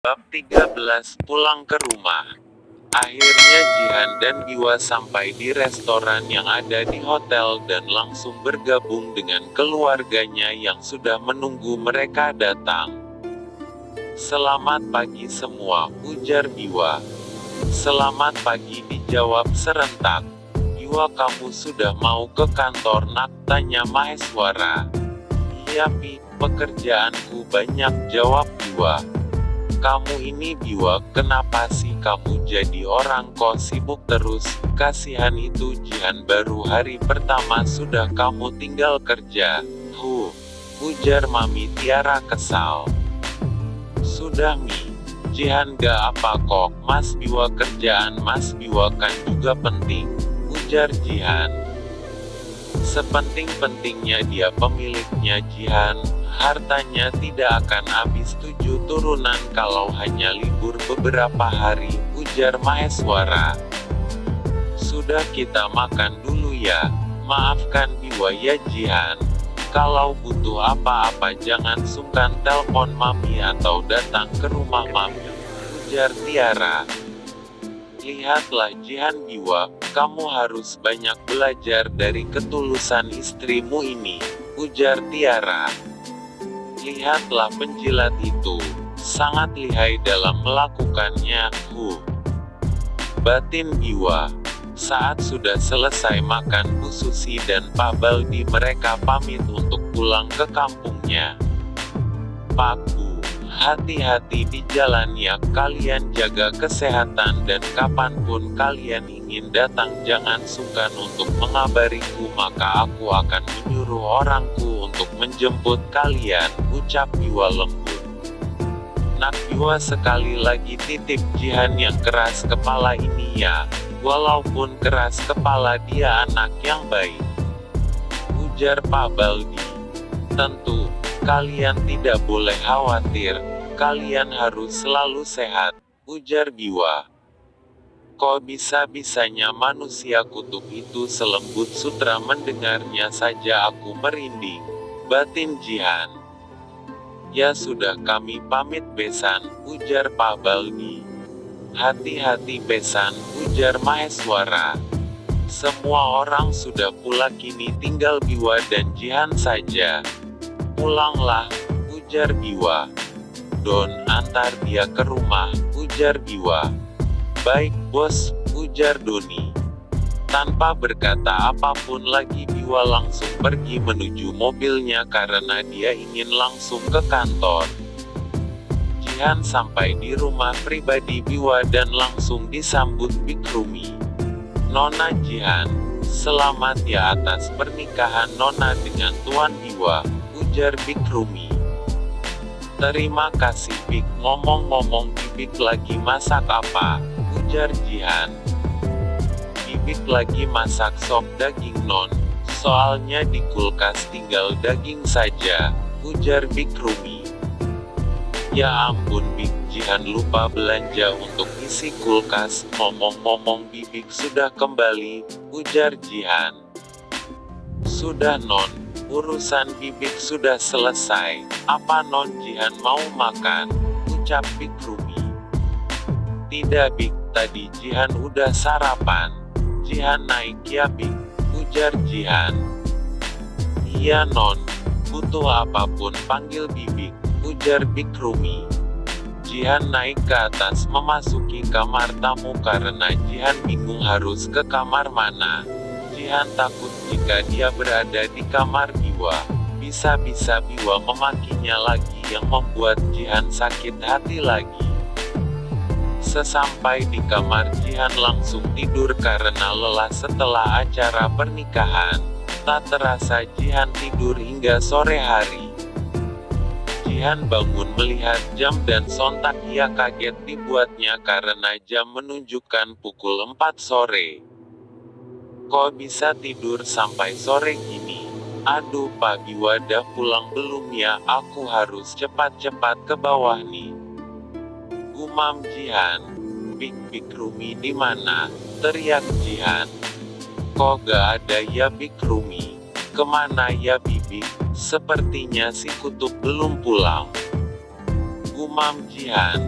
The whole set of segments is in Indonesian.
Bab 13 Pulang ke rumah. Akhirnya Jihan dan Biwa sampai di restoran yang ada di hotel dan langsung bergabung dengan keluarganya yang sudah menunggu mereka datang. "Selamat pagi semua," ujar Biwa. "Selamat pagi," dijawab serentak. "Biwa, kamu sudah mau ke kantor nak?" tanya Maheswara. "Iya Pi, pekerjaanku banyak," jawab Biwa. "Kamu ini Biwa, kenapa sih kamu jadi orang kok sibuk terus? Kasihan itu Jihan, baru hari pertama sudah kamu tinggal kerja." Ujar Mami Tiara kesal. "Sudah Mi, Jihan gak apa kok Mas Biwa, kerjaan Mas Biwa kan juga penting," ujar Jihan. "Sepenting-pentingnya dia pemiliknya Jihan. Hartanya tidak akan habis 7 turunan kalau hanya libur beberapa hari," ujar Maheswara. "Sudah, kita makan dulu ya. Maafkan Biwa ya Jihan. Kalau butuh apa-apa jangan sungkan telepon Mami atau datang ke rumah Mami," ujar Tiara. "Lihatlah Jihan Biwa, kamu harus banyak belajar dari ketulusan istrimu ini," ujar Tiara. "Lihatlah penjilat itu, sangat lihai dalam melakukannya," batin Biwa. Saat sudah selesai makan, Bu Susi dan Pak Baldi mereka pamit untuk pulang ke kampungnya. "Pak Bu, hati-hati di jalan ya, kalian jaga kesehatan dan kapanpun kalian ingin datang jangan sungkan untuk mengabariku, maka aku akan menyuruh orangku untuk menjemput kalian," ucap Biwa lembut. "Nak Biwa, sekali lagi titip Jihan yang keras kepala ini ya. Walaupun keras kepala dia anak yang baik," ujar Pak Baldi. "Tentu, kalian tidak boleh khawatir, kalian harus selalu sehat," ujar Biwa. "Kok bisa-bisanya manusia kutub itu selembut sutra, mendengarnya saja aku merinding," batin Jihan. "Ya sudah, kami pamit besan," ujar Pak Baldi. "Hati-hati besan," ujar Maheswara. Semua orang sudah pulang, kini tinggal Biwa dan Jihan saja. "Pulanglah," ujar Biwa. "Don, antar dia ke rumah," ujar Biwa. "Baik bos," ujar Doni. Tanpa berkata apapun lagi Biwa langsung pergi menuju mobilnya karena dia ingin langsung ke kantor. Jihan sampai di rumah pribadi Biwa dan langsung disambut Bikrumi. "Nona Jihan, selamat ya atas pernikahan Nona dengan Tuan Biwa," ujar Bikrumi. "Terima kasih Bik, ngomong-ngomong Bibik lagi masak apa?" ujar Jihan. "Bibik lagi masak sop daging Non, soalnya di kulkas tinggal daging saja," ujar Bikrumi. "Ya ampun Bik, Jihan lupa belanja untuk isi kulkas, ngomong-ngomong Bibik sudah kembali," ujar Jihan. "Sudah Non, urusan Bibik sudah selesai, apa Non Jihan mau makan?" ucap Bikrumi. "Tidak Bik, tadi Jihan udah sarapan." "Jihan naik ya Bik," ujar Jihan. "Iya Non, butuh apapun panggil Bibik," ujar Bikrumi. Jihan naik ke atas memasuki kamar tamu karena Jihan bingung harus ke kamar mana. Jihan takut jika dia berada di kamar Biwa, bisa-bisa Biwa memakinya lagi yang membuat Jihan sakit hati lagi. Sesampai di kamar Jihan langsung tidur karena lelah setelah acara pernikahan. Tak terasa Jihan tidur hingga sore hari. Jihan bangun melihat jam dan sontak ia kaget dibuatnya karena jam menunjukkan pukul 4 sore. "Kok bisa tidur sampai sore gini? Aduh Pak Biwa dah pulang belum ya, aku harus cepat-cepat ke bawah nih," gumam Jihan. Bikrumi di mana?" teriak Jihan. "Kok gak ada ya Bikrumi? Kemana ya Bibi? Sepertinya si Kutub belum pulang," gumam Jihan.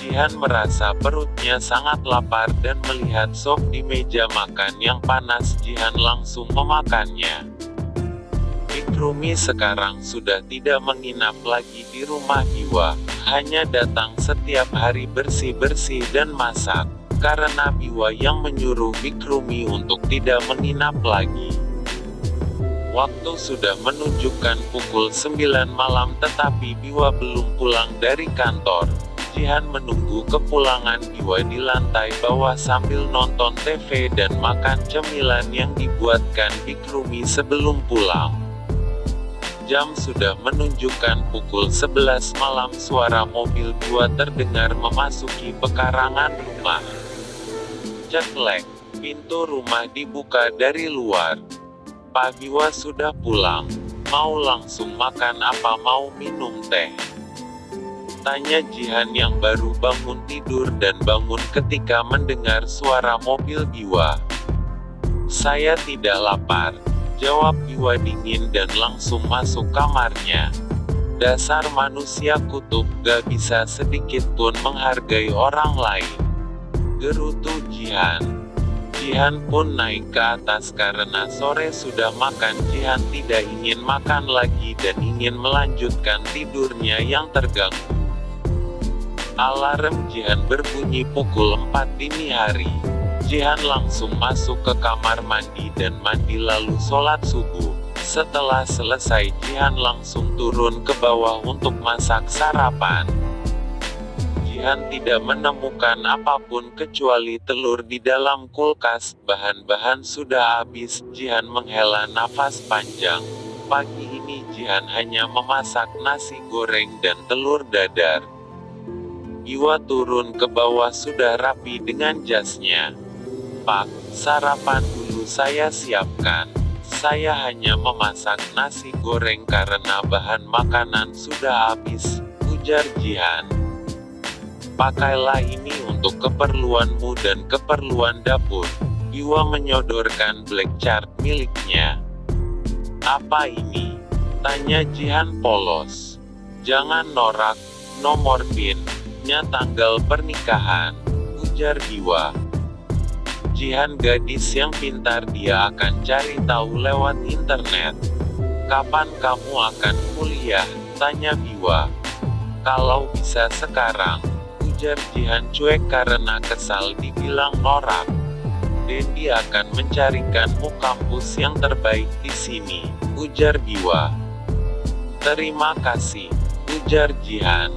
Jihan merasa perutnya sangat lapar dan melihat sop di meja makan yang panas. Jihan langsung memakannya. Bikrumi sekarang sudah tidak menginap lagi di rumah Biwa, hanya datang setiap hari bersih-bersih dan masak, karena Biwa yang menyuruh Bikrumi untuk tidak menginap lagi. Waktu sudah menunjukkan pukul 9 malam tetapi Biwa belum pulang dari kantor. Jihan menunggu kepulangan Biwa di lantai bawah sambil nonton TV dan makan cemilan yang dibuatkan Bikrumi sebelum pulang. Jam sudah menunjukkan pukul 11 malam. Suara mobil Biwa terdengar memasuki pekarangan rumah. Ceklek, pintu rumah dibuka dari luar. Pak Biwa sudah pulang. Mau langsung makan apa mau minum teh? Tanya Jihan yang baru bangun tidur dan bangun ketika mendengar suara mobil Biwa. Saya tidak lapar, jawab Biwa dingin dan langsung masuk kamarnya. Dasar manusia kutub, gak bisa sedikit pun menghargai orang lain, gerutu Jihan. Jihan pun naik ke atas karena sore sudah makan. Jihan tidak ingin makan lagi dan ingin melanjutkan tidurnya yang terganggu. Alarm Jihan berbunyi pukul 4 dini hari. Jihan langsung masuk ke kamar mandi dan mandi lalu sholat subuh. Setelah selesai Jihan langsung turun ke bawah untuk masak sarapan. Jihan tidak menemukan apapun kecuali telur di dalam kulkas. Bahan-bahan sudah habis. Jihan menghela nafas panjang. Pagi ini Jihan hanya memasak nasi goreng dan telur dadar. Biwa turun ke bawah sudah rapi dengan jasnya. Pak, sarapan dulu saya siapkan. Saya hanya memasak nasi goreng karena bahan makanan sudah habis, ujar Jihan. Pakailah ini untuk keperluanmu dan keperluan dapur. Biwa menyodorkan black chart miliknya. Apa ini? Tanya Jihan polos. Jangan norak, nomor PIN-nya tanggal pernikahan, ujar Biwa. Jihan gadis yang pintar, dia akan cari tahu lewat internet. Kapan kamu akan kuliah? Tanya Biwa. Kalau bisa sekarang, ujar Jihan cuek karena kesal dibilang norak. Dendi akan mencarikanmu kampus yang terbaik di sini, ujar Biwa. Terima kasih, ujar Jihan.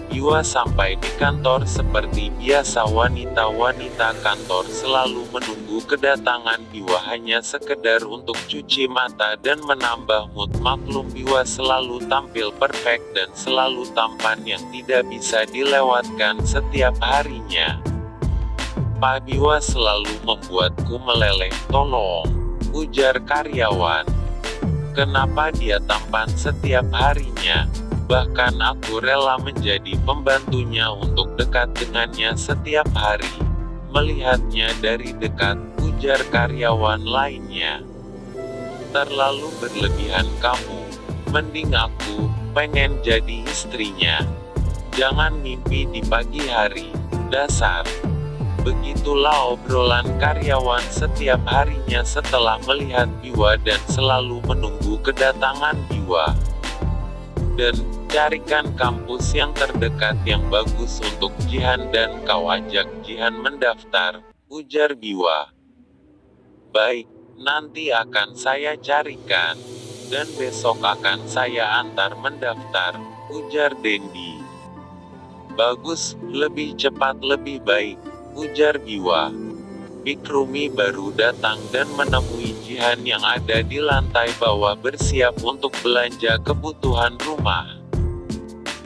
Biwa sampai di kantor seperti biasa. Wanita-wanita kantor selalu menunggu kedatangan Biwa hanya sekedar untuk cuci mata dan menambah mood. Maklum Biwa selalu tampil perfect dan selalu tampan yang tidak bisa dilewatkan setiap harinya. Pak Biwa selalu membuatku meleleh. Tolong, ujar karyawan. Kenapa dia tampan setiap harinya? Bahkan aku rela menjadi pembantunya untuk dekat dengannya setiap hari. Melihatnya dari dekat, ujar karyawan lainnya. Terlalu berlebihan kamu. Mending aku pengen jadi istrinya. Jangan mimpi di pagi hari. Dasar. Begitulah obrolan karyawan setiap harinya setelah melihat Biwa dan selalu menunggu kedatangan Biwa. Dan carikan kampus yang terdekat yang bagus untuk Jihan dan kau ajak Jihan mendaftar, ujar Biwa. Baik, nanti akan saya carikan. Dan besok akan saya antar mendaftar, ujar Dendi. Bagus, lebih cepat lebih baik, ujar Biwa. Bikrumi baru datang dan menemui Jihan yang ada di lantai bawah bersiap untuk belanja kebutuhan rumah.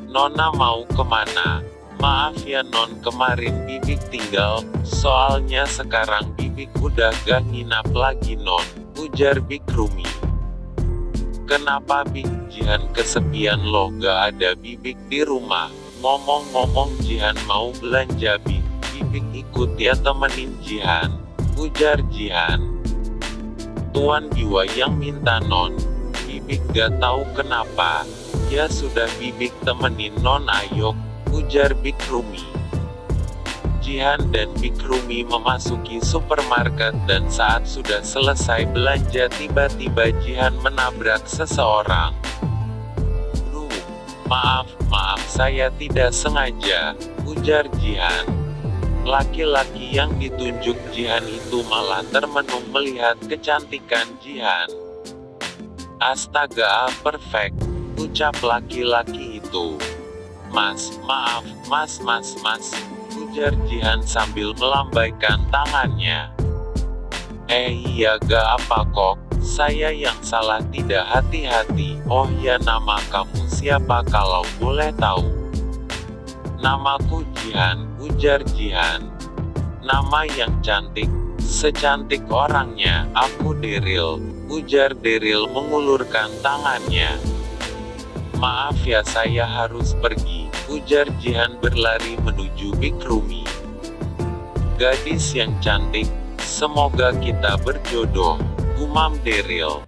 Nona mau kemana? Maaf ya non, kemarin Bibik tinggal, soalnya sekarang Bibik udah gak nginap lagi non, ujar Bikrumi. Kenapa Bik? Jihan kesepian loh, gak ada Bibik di rumah. Ngomong-ngomong Jihan mau belanja Bik. Bibik ikut ya temenin Jihan, ujar Jihan. Tuan Biwa yang minta non. Bibik gak tahu kenapa. Ya sudah Bibik temenin non, ayo. ujar Bikrumi. Jihan dan Bikrumi memasuki supermarket dan saat sudah selesai belanja tiba-tiba Jihan menabrak seseorang. Maaf, saya tidak sengaja, ujar Jihan. Laki-laki yang ditunjuk Jihan itu malah termenung melihat kecantikan Jihan. Astaga, perfect, ucap laki-laki itu. Maaf, mas, ujar Jihan sambil melambaikan tangannya. Iya gak apa kok, saya yang salah tidak hati-hati. Oh ya, nama kamu siapa kalau boleh tahu? Namaku Jihan, ujar Jihan. Nama yang cantik, secantik orangnya. Aku Daryl, ujar Daryl mengulurkan tangannya. Maaf ya, saya harus pergi, ujar Jihan berlari menuju Bikrumi. Gadis yang cantik, semoga kita berjodoh, gumam Daryl.